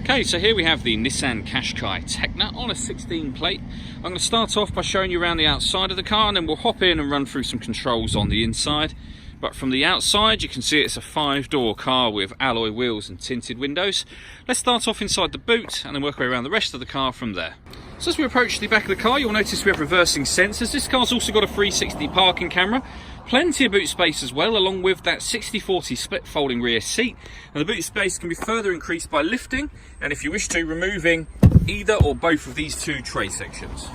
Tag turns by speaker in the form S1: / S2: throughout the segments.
S1: Okay, so here we have the Nissan Qashqai Tecna on a 16 plate. I'm going to start off by showing you around the outside of the car, and then we'll hop in and run through some controls on the inside. But from the outside, you can see it's a 5-door car with alloy wheels and tinted windows. Let's start off inside the boot and then work our way around the rest of the car from there. So as we approach the back of the car, you'll notice we have reversing sensors. This car's also got a 360 parking camera. Plenty of boot space as well, along with that 60/40 split folding rear seat. And the boot space can be further increased by lifting, and if you wish to, removing either or both of these two tray sections.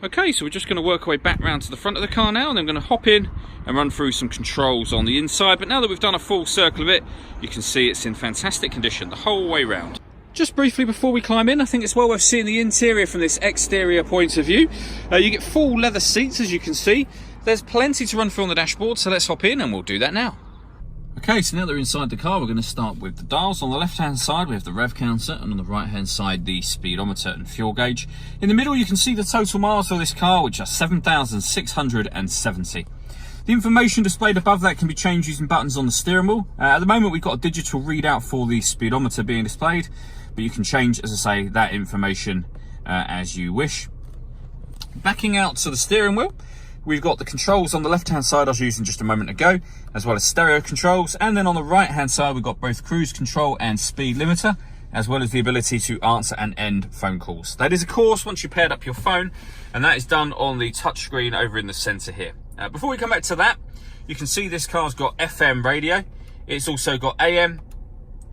S1: Okay, so we're just going to work our way back round to the front of the car now, and then I'm going to hop in and run through some controls on the inside. But now that we've done a full circle of it, you can see it's in fantastic condition the whole way round. Just briefly before we climb in, I think it's well worth seeing the interior from this exterior point of view. You get full leather seats, as you can see. There's plenty to run through on the dashboard, so let's hop in and we'll do that now. Okay, so now that we're inside the car, we're going to start with the dials. On the left-hand side, we have the rev counter, and on the right-hand side, the speedometer and fuel gauge. In the middle, you can see the total miles of this car, which are 7,670. The information displayed above that can be changed using buttons on the steering wheel. At the moment, we've got a digital readout for the speedometer being displayed, but you can change, as I say, that information as you wish. Backing out to the steering wheel, we've got the controls on the left-hand side I was using just a moment ago, as well as stereo controls. And then on the right-hand side, we've got both cruise control and speed limiter, as well as the ability to answer and end phone calls. That is, of course, once you paired up your phone, and that is done on the touchscreen over in the center here. Before we come back to that, you can see this car's got FM radio. It's also got AM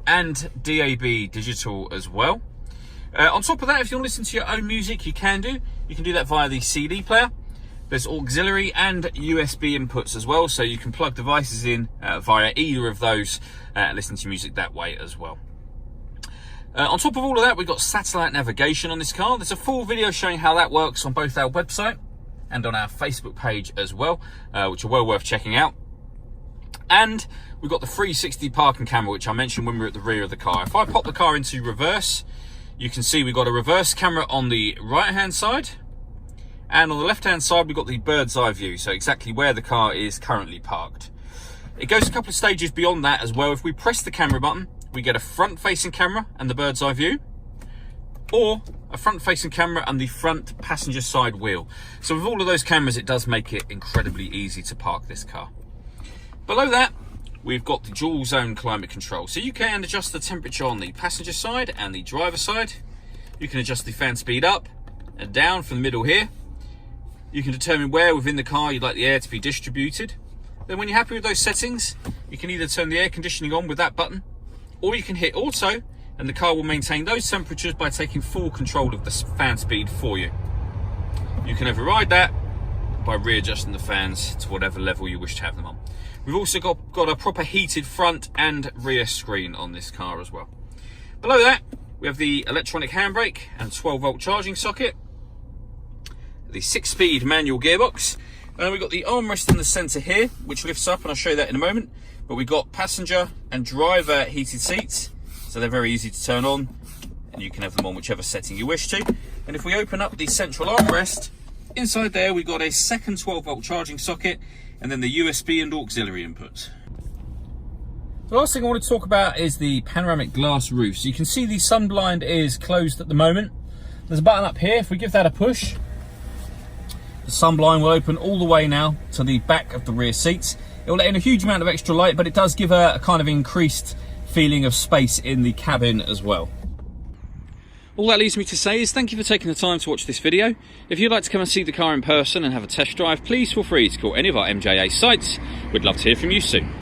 S1: and DAB digital as well. On top of that, if you want to listen to your own music, you can do. You can do that via the CD player. There's auxiliary and USB inputs as well, so you can plug devices in via either of those and listen to music that way as well. On top of all of that, we've got satellite navigation on this car. There's a full video showing how that works on both our website and on our Facebook page as well, which are well worth checking out. And we've got the 360 parking camera, which I mentioned when we were at the rear of the car. If I pop the car into reverse, you can see we've got a reverse camera on the right-hand side. And on the left-hand side, we've got the bird's eye view, so exactly where the car is currently parked. It goes a couple of stages beyond that as well. If we press the camera button, we get a front-facing camera and the bird's eye view, or a front-facing camera and the front passenger side wheel. So with all of those cameras, it does make it incredibly easy to park this car. Below that, we've got the dual zone climate control. So you can adjust the temperature on the passenger side and the driver side. You can adjust the fan speed up and down from the middle here. You can determine where within the car you'd like the air to be distributed. Then when you're happy with those settings, you can either turn the air conditioning on with that button, or you can hit auto, and the car will maintain those temperatures by taking full control of the fan speed for you. You can override that by readjusting the fans to whatever level you wish to have them on. We've also got a proper heated front and rear screen on this car as well. Below that, we have the electronic handbrake and 12-volt charging socket, the 6-speed manual gearbox, and then we've got the armrest in the center here, which lifts up, and I'll show you that in a moment. But we've got passenger and driver heated seats, so they're very easy to turn on, and you can have them on whichever setting you wish to. And if we open up the central armrest, inside there we've got a second 12-volt charging socket, and then the USB and auxiliary inputs. The last thing I want to talk about is the panoramic glass roof. So you can see the sunblind is closed at the moment. There's a button up here. If we give that a push, the sunblind will open all the way now to the back of the rear seats. It will let in a huge amount of extra light, but it does give a kind of increased feeling of space in the cabin as well. All that leaves me to say is thank you for taking the time to watch this video. If you'd like to come and see the car in person and have a test drive, please feel free to call any of our MJA sites. We'd love to hear from you soon.